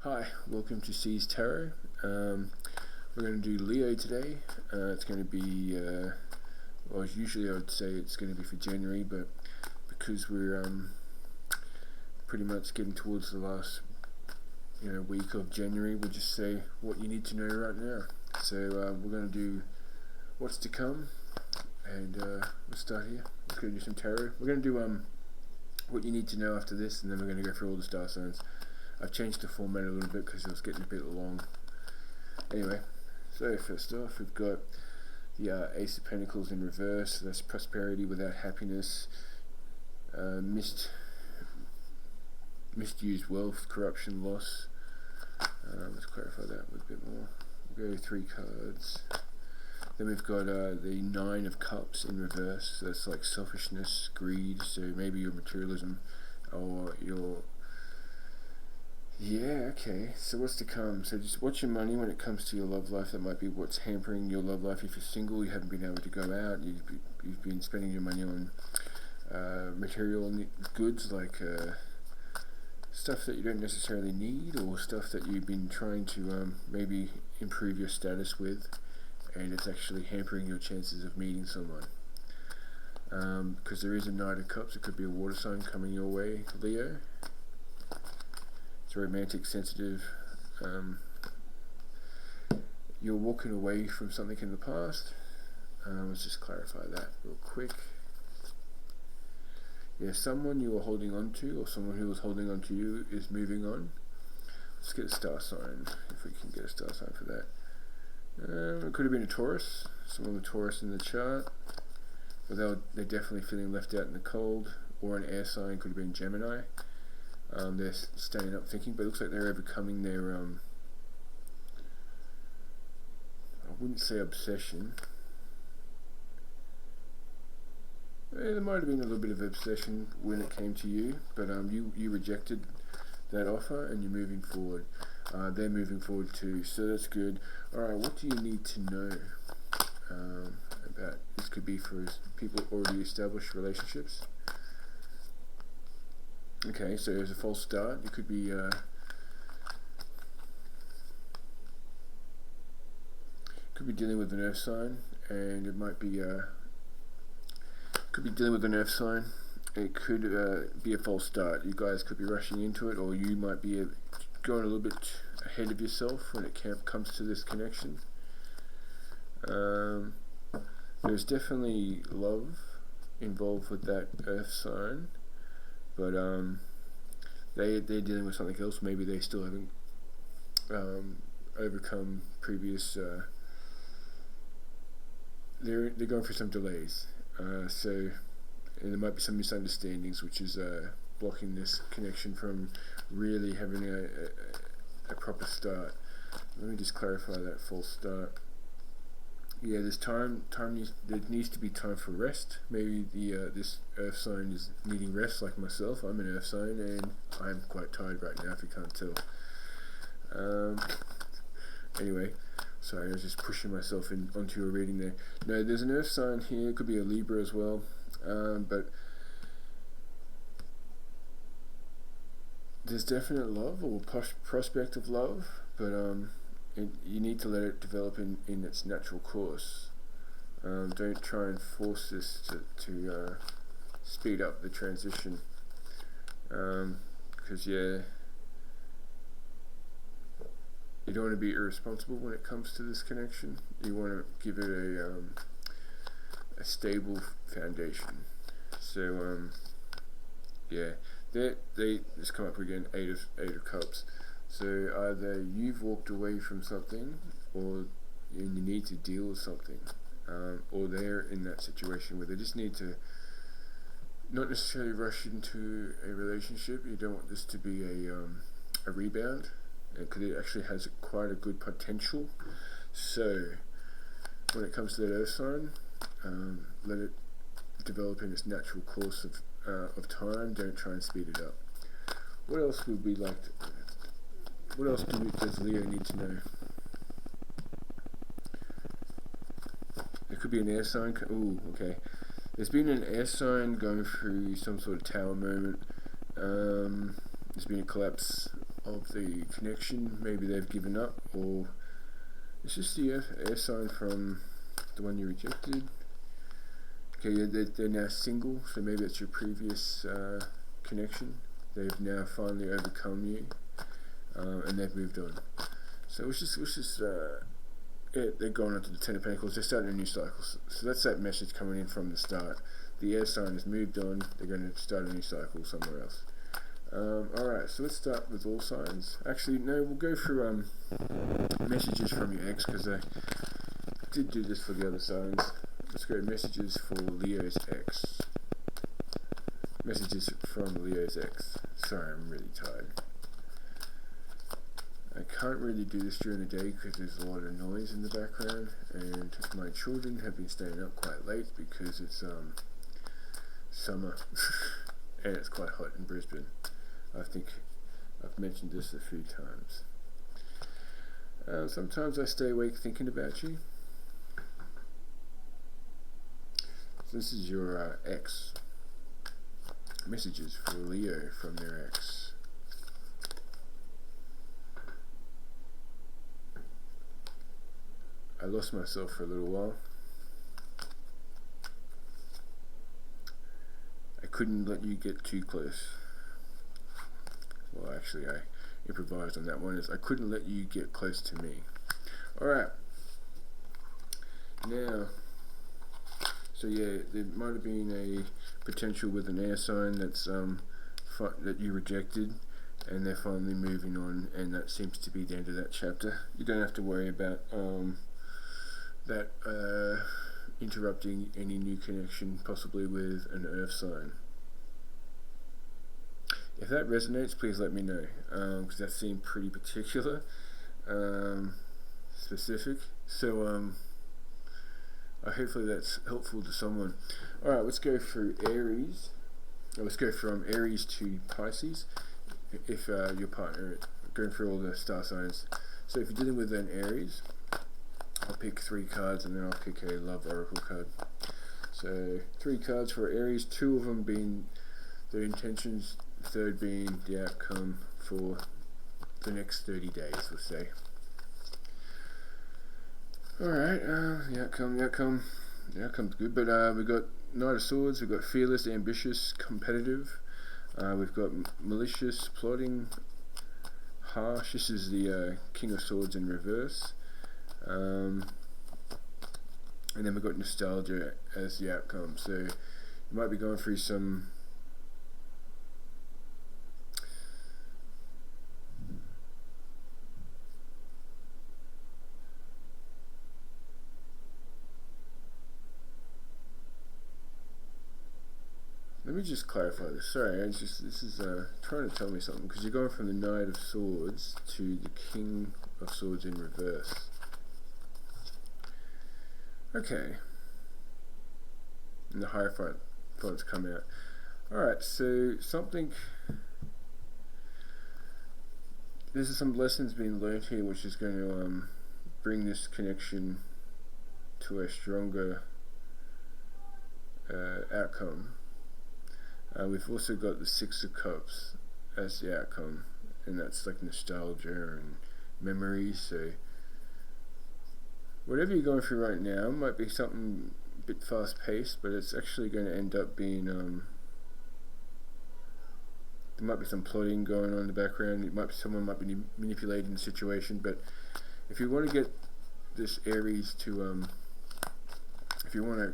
Hi, welcome to C's Tarot. We're going to do Leo today. It's going to be, well, usually I would say it's going to be for January, but because we're pretty much getting towards the last week of January, we'll just say what you need to know right now. So we're going to do what's to come, and we'll start here. We're going to do some tarot. We're going to do what you need to know after this, and then we're going to go through all the star signs. I've changed the format a little bit because it was getting a bit long. Anyway, so first off, we've got the Ace of Pentacles in reverse. So that's prosperity without happiness, misused wealth, corruption, loss. Let's clarify that a bit more. We'll go 3 cards. Then we've got the Nine of Cups in reverse. So that's like selfishness, greed. So maybe your materialism or your... Yeah, okay, so what's to come? So just watch your money when it comes to your love life. That might be what's hampering your love life. If you're single, you haven't been able to go out, you've been spending your money on material goods like stuff that you don't necessarily need, or stuff that you've been trying to maybe improve your status with, and it's actually hampering your chances of meeting someone. Because there is a Knight of Cups. It could be a water sign coming your way, Leo. Romantic, sensitive. You're walking away from something in the past. Let's just clarify that real quick. Yeah, someone you were holding on to, or someone who was holding on to you, is moving on. Let's get a star sign, if we can get a star sign for that. It could have been a Taurus, someone with Taurus in the chart, but they're definitely feeling left out in the cold. Or an air sign, could have been Gemini. They're staying up thinking, but it looks like they're overcoming their, I wouldn't say obsession. There might have been a little bit of obsession when it came to you, but you rejected that offer and you're moving forward. They're moving forward too, so that's good. Alright, what do you need to know about, this could be for people already established relationships. Okay, so there's a false start. It could be dealing with an earth sign, and it might be could be dealing with an earth sign. It could be a false start. You guys could be rushing into it, or you might be going a little bit ahead of yourself when it comes to this connection. There's definitely love involved with that earth sign. But they're dealing with something else. Maybe they still haven't overcome previous. They're going through some delays. And there might be some misunderstandings, which is blocking this connection from really having a proper start. Let me just clarify that false start. Yeah, there's there needs to be time for rest. Maybe this earth sign is needing rest, like myself. I'm an earth sign, and I'm quite tired right now, if you can't tell. Anyway, sorry, I was just pushing myself onto your reading there. No, there's an earth sign here. It could be a Libra as well, but there's definite love or prospect of love, but you need to let it develop in its natural course. Don't try and force this to speed up the transition, because you don't want to be irresponsible when it comes to this connection. You want to give it a stable foundation. So yeah, they just come up again, Eight of Cups. So either you've walked away from something, or you need to deal with something, or they're in that situation where they just need to not necessarily rush into a relationship. You don't want this to be a rebound, because it actually has quite a good potential. So when it comes to that earth sign, let it develop in its natural course of time. Don't try and speed it up. What else would we like to... What else does Leo need to know? It could be an air sign. Ooh, okay. There's been an air sign going through some sort of tower moment. There's been a collapse of the connection. Maybe they've given up, or it's just the air sign from the one you rejected. Okay, yeah, they're now single, so maybe it's your previous connection. They've now finally overcome you, and they've moved on. So it's just they're going on to the Ten of Pentacles. They're starting a new cycle. So that's that message coming in from the start. The air sign has moved on. They're going to start a new cycle somewhere else. Alright, so let's start with all signs. Actually, no, we'll go through messages from your ex, because I did do this for the other signs. Let's go messages for Leo's ex. Messages from Leo's ex. Sorry, I'm really tired. I can't really do this during the day because there's a lot of noise in the background, and my children have been staying up quite late because it's summer and it's quite hot in Brisbane. I think I've mentioned this a few times. Sometimes I stay awake thinking about you. So this is your ex. Messages for Leo from their ex. I lost myself for a little while. I couldn't let you get too close. Well, actually, I improvised on that one. I couldn't let you get close to me. Alright. Now, so yeah, there might have been a potential with an air sign that's that you rejected, and they're finally moving on, and that seems to be the end of that chapter. You don't have to worry about that interrupting any new connection, possibly with an earth sign. If that resonates, please let me know, because that seemed pretty particular, specific. So hopefully that's helpful to someone. Alright, let's go through Aries. Let's go from Aries to Pisces, if your partner, going through all the star signs. So if you're dealing with an Aries, I'll pick 3 cards and then I'll pick a love oracle card. So 3 cards for Aries, 2 of them being their intentions, the 3rd being the outcome for the next 30 days, let's say. Alright, the outcome's good, but we've got Knight of Swords, we've got fearless, ambitious, competitive, we've got malicious, plotting, harsh. This is the King of Swords in reverse, and then we've got nostalgia as the outcome. So you might be going through some Let me just clarify this. Sorry, this is trying to tell me something, because you're going from the Knight of Swords to the King of Swords in reverse. Okay. And the Hierophant's come out. Alright, so there's some lessons being learned here, which is going to bring this connection to a stronger outcome. We've also got the 6 of Cups as the outcome, and that's like nostalgia and memories. So whatever you're going through right now might be something a bit fast paced, but it's actually going to end up being there might be some plotting going on in the background. Someone might be manipulating the situation. But if you want to get this Aries to if you want to,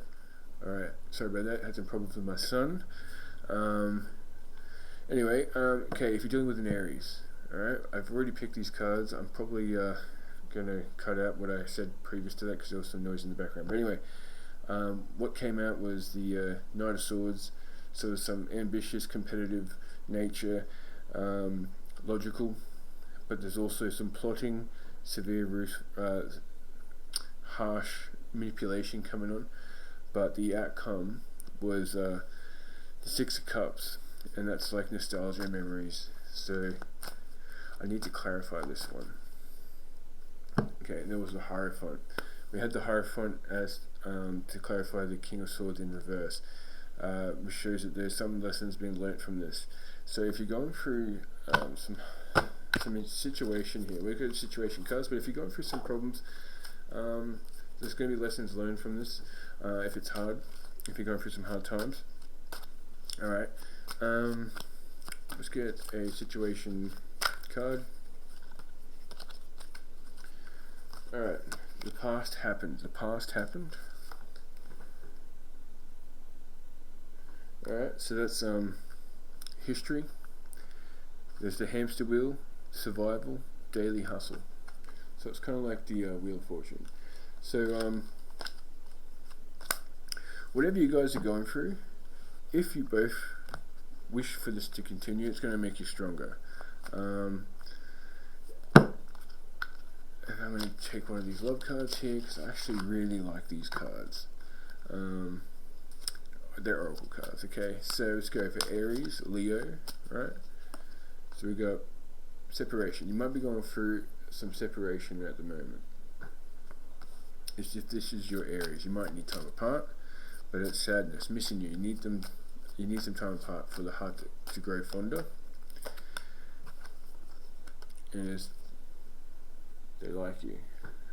alright, sorry about that, I had some problems with my son. Anyway, okay, if you're dealing with an Aries, alright, I've already picked these cards. I'm probably gonna cut out what I said previous to that because there was some noise in the background. But anyway, what came out was the Knight of Swords. So some ambitious, competitive nature, logical, but there's also some plotting, severe, harsh manipulation coming on. But the outcome was the 6 of Cups, and that's like nostalgia and memories. So I need to clarify this one. Okay, and there was the Hierophant. We had the Hierophant as to clarify the King of Swords in reverse, which shows that there's some lessons being learnt from this. So if you're going through some some situation here. We've got situation cards, but if you're going through some problems, there's going to be lessons learned from this. If it's hard, if you're going through some hard times. Alright, let's get a situation card. Alright, the past happened. The past happened. Alright, so that's history. There's the hamster wheel, survival, daily hustle. So it's kind of like the Wheel of Fortune. So whatever you guys are going through, if you both wish for this to continue, it's going to make you stronger. I'm going to take one of these love cards here because I actually really like these cards. They're oracle cards, okay? So let's go for Aries, Leo, right? So we got separation. You might be going through some separation at the moment. It's just this is your Aries. You might need time apart, but it's sadness, missing you. You need them. You need some time apart for the heart to grow fonder. And they like you.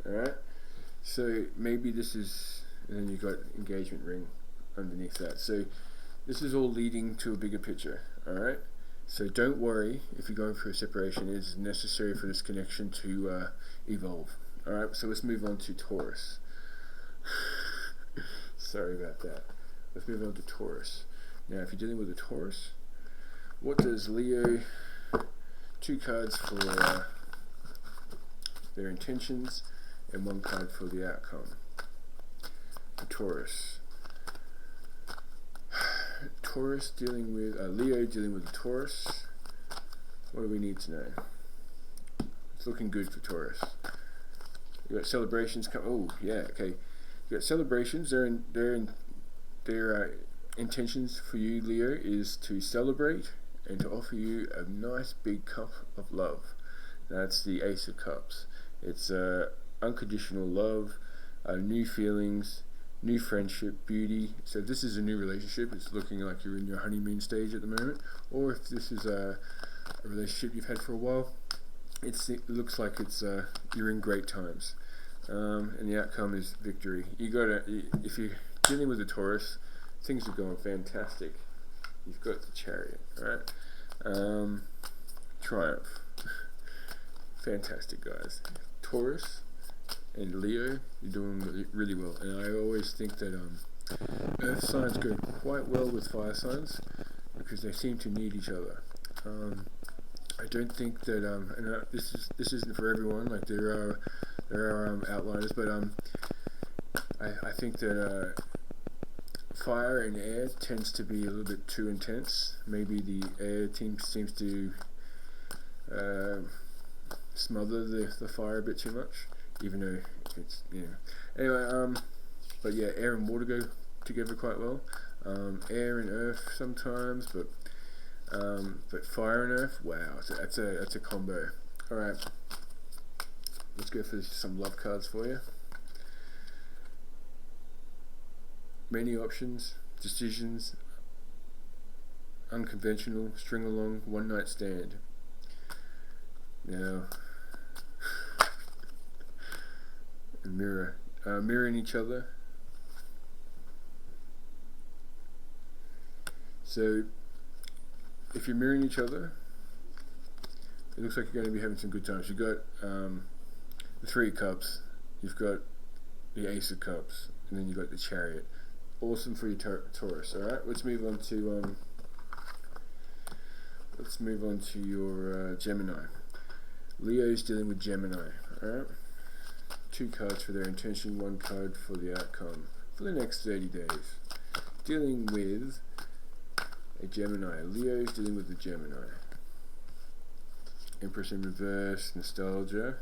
Alright? So maybe this is, and then you've got engagement ring underneath that. So this is all leading to a bigger picture. Alright? So don't worry if you're going through a separation. It is necessary for this connection to evolve. Alright, so let's move on to Taurus. Sorry about that. Let's move on to Taurus. Now, if you're dealing with a Taurus, what does Leo, 2 cards for their intentions and 1 card for the outcome. For Taurus. Taurus dealing with, Leo dealing with the Taurus. What do we need to know? It's looking good for Taurus. You got celebrations come. Oh yeah, okay. You got celebrations. Their intentions for you, Leo, is to celebrate and to offer you a nice big cup of love. That's the Ace of Cups. It's unconditional love, new feelings, new friendship, beauty. So if this is a new relationship, it's looking like you're in your honeymoon stage at the moment. Or if this is a relationship you've had for a while, it looks like it's you're in great times, and the outcome is victory. If you're dealing with a Taurus, things are going fantastic. You've got the Chariot, right? Triumph. Fantastic, guys. Taurus and Leo, you're doing really well. And I always think that earth signs go quite well with fire signs because they seem to need each other. I don't think that and this isn't for everyone. Like there are outliers, but I think that fire and air tends to be a little bit too intense. Maybe the air team seems to smother the fire a bit too much, even though it's Anyway, but yeah, air and water go together quite well. Air and earth sometimes, but fire and earth, wow, that's a combo. All right, let's go for some love cards for you. Many options, decisions, unconventional, string along, one night stand. Now, and mirroring each other. So, if you're mirroring each other, it looks like you're going to be having some good times. You've got the 3 of Cups, you've got the Ace of Cups, and then you've got the Chariot. Awesome for your Taurus. All right, let's move on to your Gemini. Leo's dealing with Gemini. All right, 2 cards for their intention, 1 card for the outcome for the next 30 days. Dealing with a Gemini. Leo's dealing with the Gemini. Empress in reverse, nostalgia,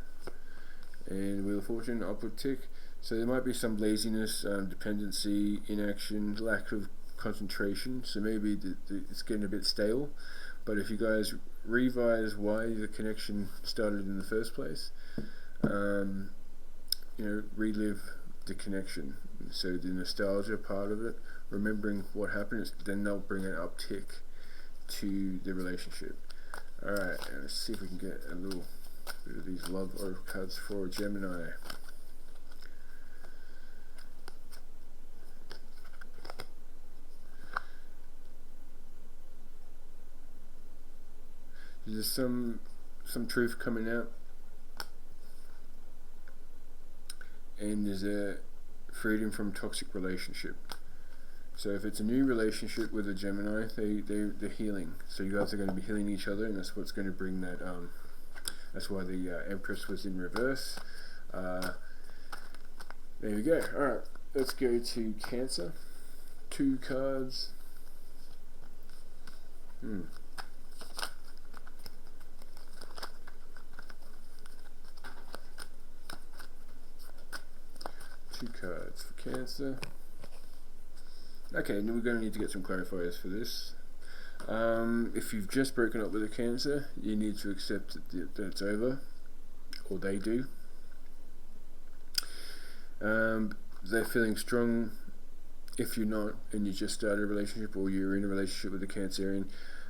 and Wheel of Fortune, upward tick. So there might be some laziness, dependency, inaction, lack of concentration. So maybe it's getting a bit stale. But if you guys revise why the connection started in the first place, relive the connection. So the nostalgia part of it, remembering what happened, then they'll bring an uptick to the relationship. Alright, let's see if we can get a little bit of these love oracle cards for Gemini. There's some truth coming out, and there's a freedom from toxic relationship. So if it's a new relationship with a Gemini, they're healing. So you guys are going to be healing each other, and that's what's going to bring that. That's why the Empress was in reverse. There we go. All right, let's go to Cancer. 2 cards. 2 cards for Cancer. Okay, now we're going to need to get some clarifiers for this. If you've just broken up with a Cancer, you need to accept that it's over, or they do. They're feeling strong. If you're not, and you just started a relationship, or you're in a relationship with a Cancerian,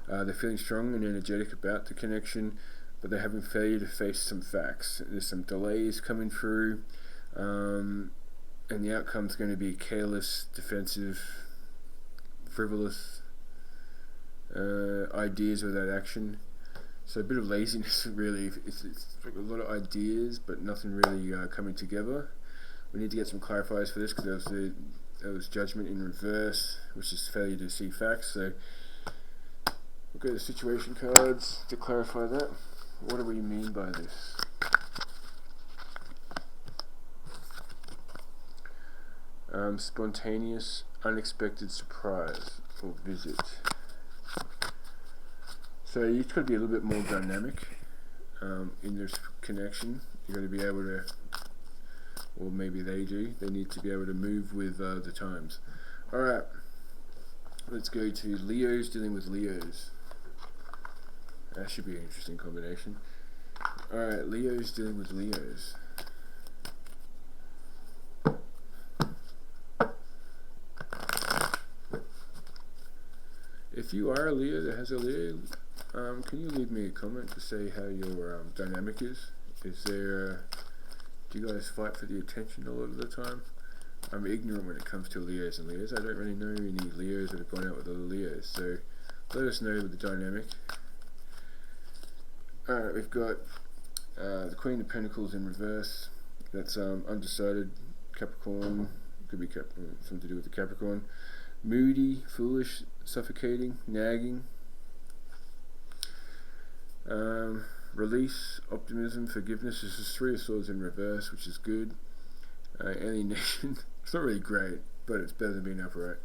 they're feeling strong and energetic about the connection, but they're having failure to face some facts. There's some delays coming through, and the outcome's going to be careless, defensive, frivolous ideas without action. So a bit of laziness, really. It's like a lot of ideas, but nothing really coming together. We need to get some clarifiers for this, because there was judgment in reverse, which is failure to see facts. So we'll go to situation cards to clarify that. What do we mean by this? Spontaneous, unexpected surprise or visit. So you've got to be a little bit more dynamic in this connection. You've got to be able to, or maybe they do, they need to be able to move with the times. Alright, let's go to Leos dealing with Leos. That should be an interesting combination. Alright, Leos dealing with Leos. If you are a Leo that has a Leo, can you leave me a comment to say how your dynamic is? Is there, do you guys fight for the attention a lot of the time? I'm ignorant when it comes to Leos and Leos. I don't really know any Leos that have gone out with other Leos, so let us know with the dynamic. Alright, we've got the Queen of Pentacles in reverse. That's undecided, Capricorn, could be something to do with the Capricorn. Moody, foolish, suffocating, nagging. Release, optimism, forgiveness. This is 3 of Swords in reverse, which is good. Alienation. It's not really great, but it's better than being upright.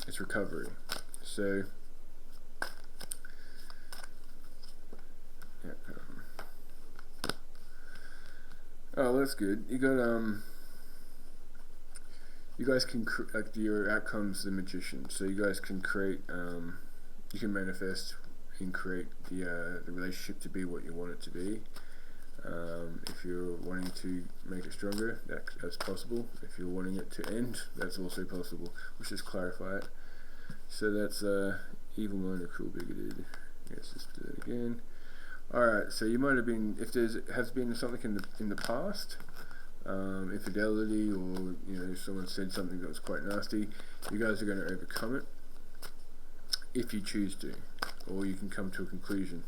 It's recovery. So, yeah. Oh, that's good. You got you guys can like your outcome's the Magician, so you guys can create. You can manifest and create the relationship to be what you want it to be. If you're wanting to make it stronger, that's possible. If you're wanting it to end, that's also possible. Let's just clarify it. So that's evil, minded, cruel, bigoted. Yes, let's do that again. Alright, so you might have been, if has been something in the past, infidelity, or someone said something that was quite nasty, you guys are going to overcome it if you choose to, or you can come to a conclusion.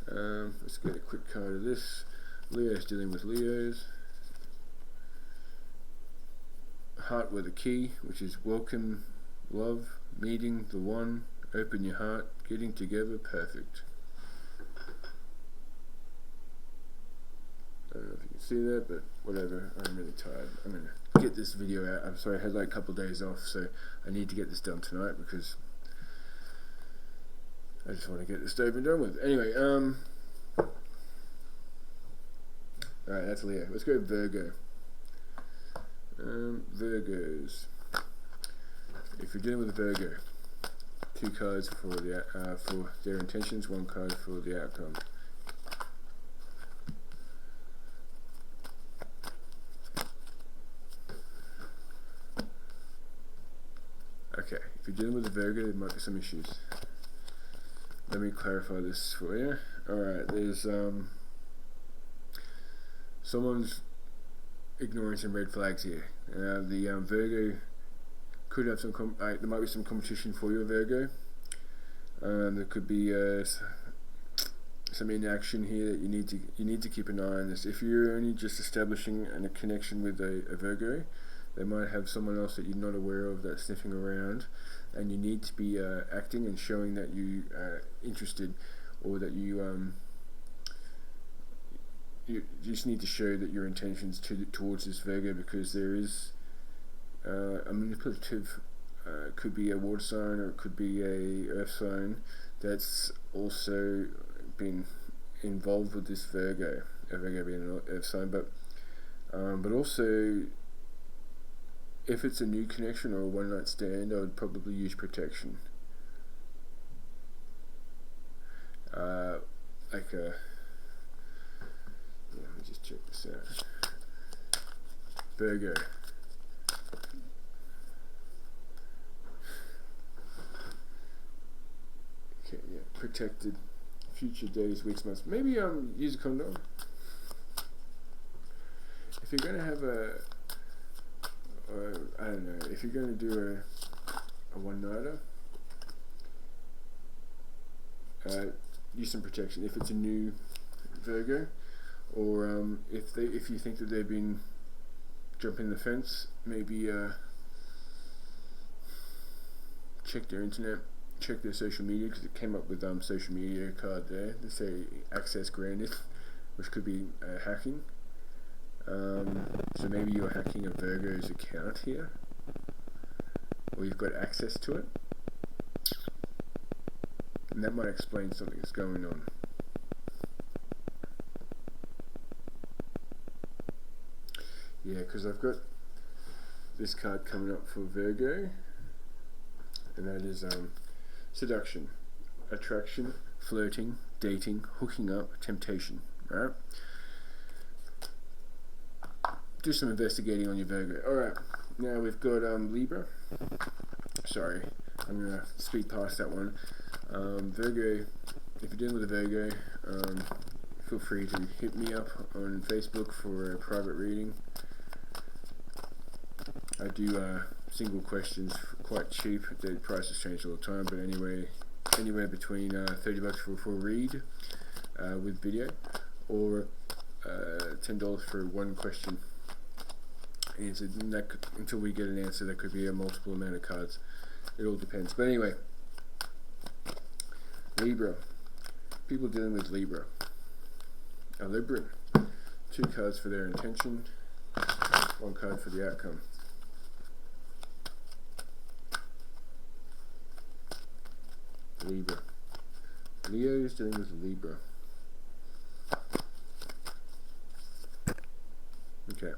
Let's get a quick card of this. Leo's dealing with Leos. Heart with a key, which is welcome, love, meeting the one, open your heart, getting together, perfect. I don't know if you can see that, but whatever. I'm really tired. I'm going to get this video out. I'm sorry, I had like a couple of days off, so I need to get this done tonight because I just want to get this over and done with. Anyway, alright, that's Leo. Let's go Virgo. Virgos. If you're dealing with a Virgo, 2 cards for their intentions, 1 card for the outcome. Okay, if you're dealing with a Virgo, there might be some issues. let me clarify this for you. Alright, there's someone's ignoring some red flags here. The Virgo could have some there might be some competition for you, Virgo. There could be some inaction here that you need to keep an eye on this. If you're only just establishing a connection with a Virgo, they might have someone else that you're not aware of that's sniffing around, and you need to be acting and showing that you are interested, or that you just need to show that your intentions towards this Virgo, because there is a manipulative, could be a water sign or it could be a earth sign that's also been involved with this Virgo. A Virgo being an earth sign, but also, if it's a new connection or a one night stand, I would probably use protection. Let me just check this out. Virgo. Okay, yeah, protected. Future days, weeks, months. Maybe use a condom. If you're going to have I don't know, if you're going to do a one-nighter, use some protection. If it's a new Virgo, or if you think that they've been jumping the fence, maybe check their internet, check their social media, because it came up with social media card there. They say access granted, which could be hacking. So maybe you're hacking a Virgo's account here, or you've got access to it, and that might explain something that's going on. Yeah, because I've got this card coming up for Virgo, and that is seduction, attraction, flirting, dating, hooking up, temptation. Right? Do some investigating on your Virgo. Alright, now we've got Libra. Sorry, I'm going to speed past that one. Virgo, if you're dealing with a Virgo, feel free to hit me up on Facebook for a private reading. I do single questions for quite cheap. The prices change all the time, but anywhere between $30 for a full read with video, or $10 for one question answered. And that could, until we get an answer, that could be a multiple amount of cards. It all depends. But anyway, Libra. People dealing with Libra. A Libran. 2 cards for their intention, 1 card for the outcome. Libra. Leo is dealing with Libra. Okay.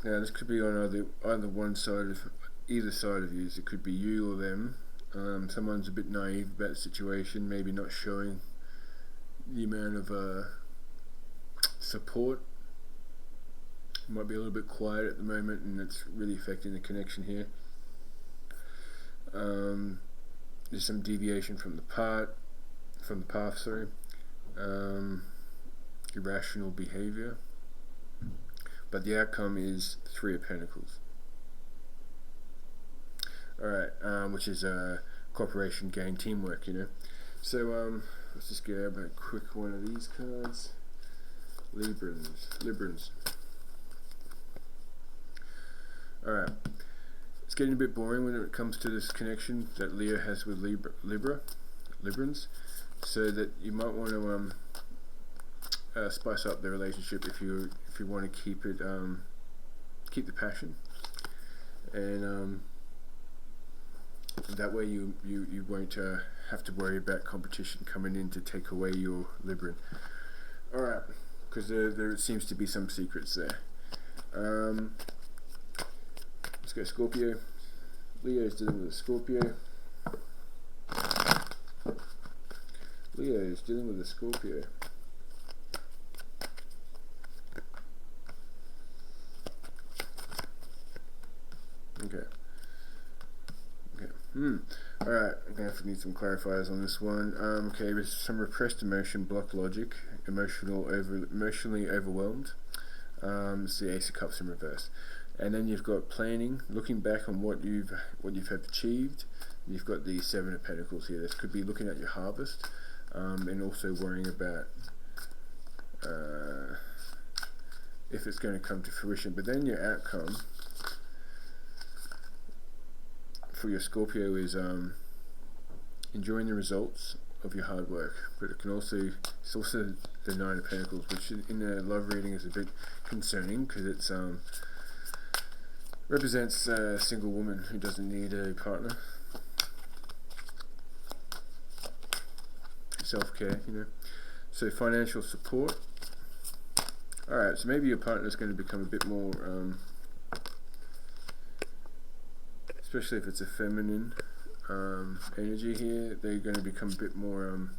Now this could be on either one side of either side of you. It could be you or them. Someone's a bit naive about the situation, maybe not showing the amount of support. Might be a little bit quiet at the moment, and it's really affecting the connection here. There's some deviation from the path. Sorry. Irrational behavior, but the outcome is 3 of Pentacles. Alright, which is cooperation, gain, teamwork, you know. So let's just grab a quick one of these cards. Librans. Alright, it's getting a bit boring when it comes to this connection that Leo has with Librans, so that you might want to spice up the relationship if you want to keep it keep the passion, and that way you won't have to worry about competition coming in to take away your Libran. Alright, because there seems to be some secrets there. Let's go Scorpio. Leo is dealing with a Scorpio. Leo is dealing with a Scorpio. Alright, I'm going to need some clarifiers on this one. Okay, there's some repressed emotion, blocked logic, emotionally overwhelmed. It's the Ace of Cups in reverse. And then you've got planning, looking back on what you've have achieved. You've got the Seven of Pentacles here. This could be looking at your harvest, and also worrying about if it's going to come to fruition. But then your outcome for your Scorpio is enjoying the results of your hard work. But it's also the Nine of Pentacles, which in a love reading is a bit concerning because it's represents a single woman who doesn't need a partner. Self-care, So financial support. Alright, so maybe your partner is going to become a bit more, especially if it's a feminine energy here, they're going to become a bit more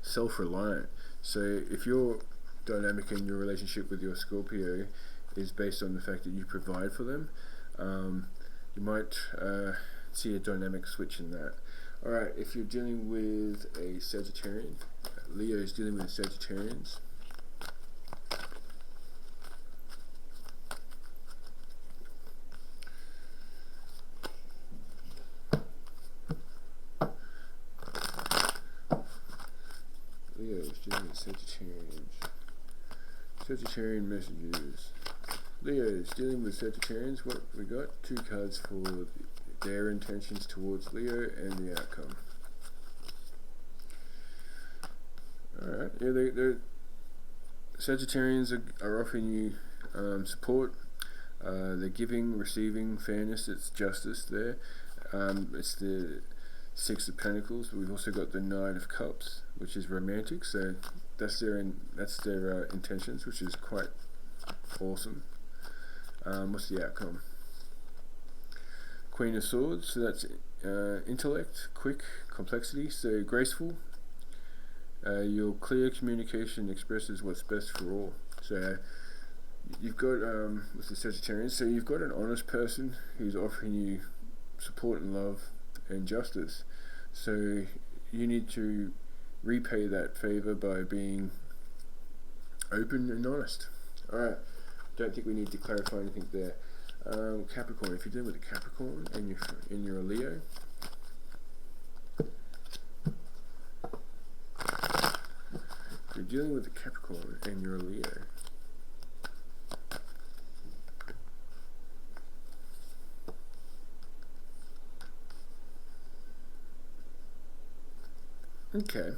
self-reliant. So if your dynamic in your relationship with your Scorpio is based on the fact that you provide for them, you might see a dynamic switch in that. Alright, if you're dealing with a Sagittarian, Leo is dealing with Sagittarians. Leo is dealing with Sagittarians. Sagittarian messages. Leo is dealing with Sagittarians. What we got? Two cards for their intentions towards Leo and the outcome. Alright, yeah, they're Sagittarians are offering you support. They're giving, receiving, fairness. It's justice there. It's the Six of Pentacles. We've also got the Nine of Cups, which is romantic. So that's their intentions, which is quite awesome. What's the outcome? Queen of Swords. So that's intellect, quick, complexity. So graceful. Your clear communication expresses what's best for all. So you've got with the Sagittarians. So you've got an honest person who's offering you support and love and justice. So you need to repay that favor by being open and honest. Alright, don't think we need to clarify anything there. Capricorn, if you're dealing with a Capricorn and you're a Leo, if you're dealing with a Capricorn and you're a Leo, okay.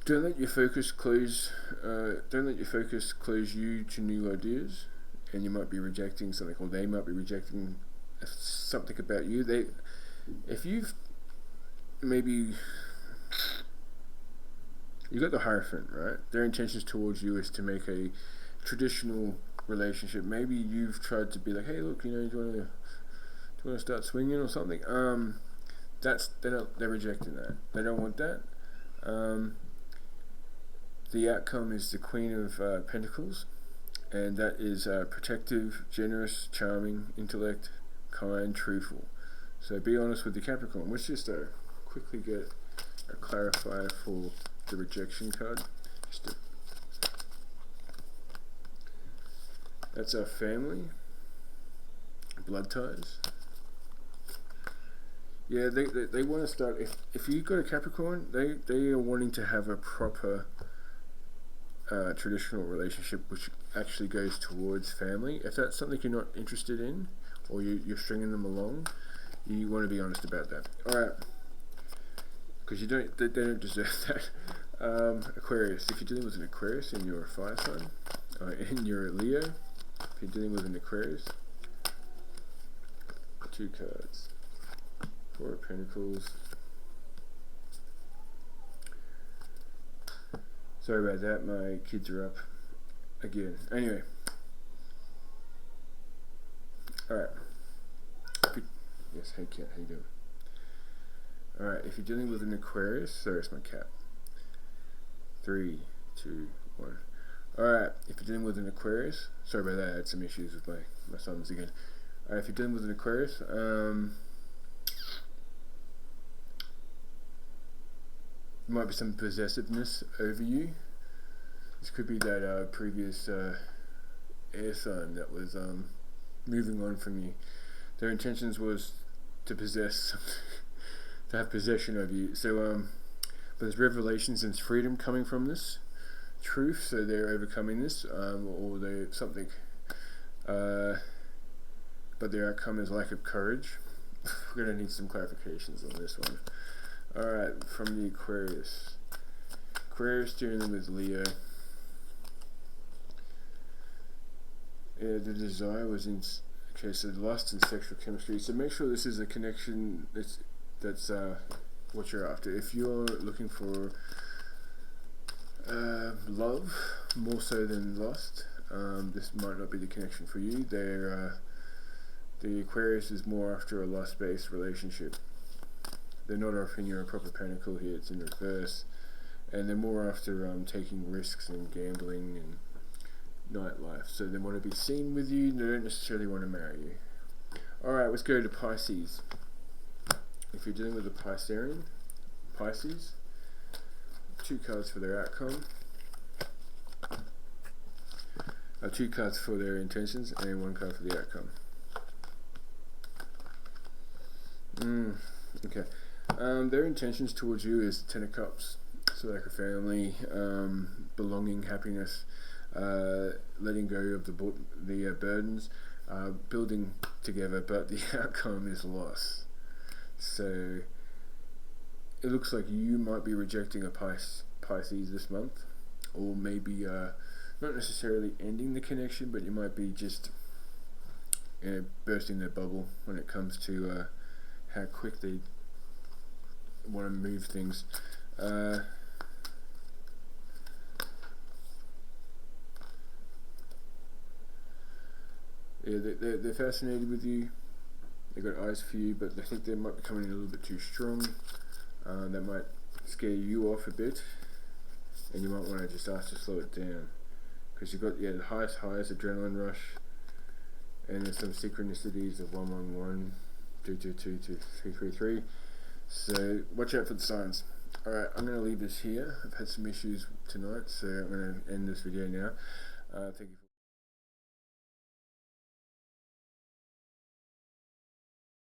Don't let your focus close. Don't let your focus close you to new ideas, and you might be rejecting something, or they might be rejecting something about you. If you've maybe you got the Hierophant, right? Their intentions towards you is to make a traditional relationship. Maybe you've tried to be like, hey, look, do you want to start swinging or something? They're rejecting that. They don't want that. The outcome is the Queen of Pentacles, and that is protective, generous, charming, intellect, kind, truthful. So be honest with the Capricorn. Let's just quickly get a clarifier for the rejection card. That's our family, blood ties. Yeah, they want to start. If you've got a Capricorn, they are wanting to have a proper traditional relationship, which actually goes towards family. If that's something you're not interested in, or you're stringing them along, you want to be honest about that. All right, because they don't deserve that. Aquarius. If you're dealing with an Aquarius and you're a fire sign, and you're a Leo, if you're dealing with an Aquarius, two cards. Four of Pentacles. Sorry about that, my kids are up again. Anyway. Alright. Yes, hey cat, how you doing? Alright, if you're dealing with an Aquarius, sorry, it's my cat. 3, 2, 1. Alright, if you're dealing with an Aquarius, sorry about that, I had some issues with my sons again. If you're dealing with an Aquarius, might be some possessiveness over you. This could be that previous air sign that was moving on from you. Their intentions was to possess, to have possession of you. So, but there's revelations and freedom coming from this truth. So they're overcoming this, or they something. But their outcome is lack of courage. We're gonna need some clarifications on this one. Alright, from the Aquarius. Aquarius dealing with Leo. Yeah, the desire was in. Okay, so lust and sexual chemistry. So make sure this is a connection that's what you're after. If you're looking for love more so than lust, this might not be the connection for you. The Aquarius is more after a lust-based relationship. They're not offering you a proper pentacle here, it's in reverse. And they're more after taking risks and gambling and nightlife. So they want to be seen with you, they don't necessarily want to marry you. Alright, let's go to Pisces. If you're dealing with a Pisces, 2 cards for their outcome. 2 cards for their intentions and 1 card for the outcome. Okay. Their intentions towards you is 10 of Cups. So like a family, belonging, happiness, letting go of the burdens, building together, but the outcome is loss. So it looks like you might be rejecting a Pisces this month, or maybe not necessarily ending the connection, but you might be just bursting their bubble when it comes to how quick they want to move things. Yeah, they're fascinated with you. They've got eyes for you, but I think they might be coming in a little bit too strong. That might scare you off a bit, and you might want to just ask to slow it down, because you've got the highest highs, adrenaline rush, and there's some synchronicities of 111, 222, 333. So watch out for the signs. Alright, I'm going to leave this here. I've had some issues tonight, so I'm going to end this video now. Thank you.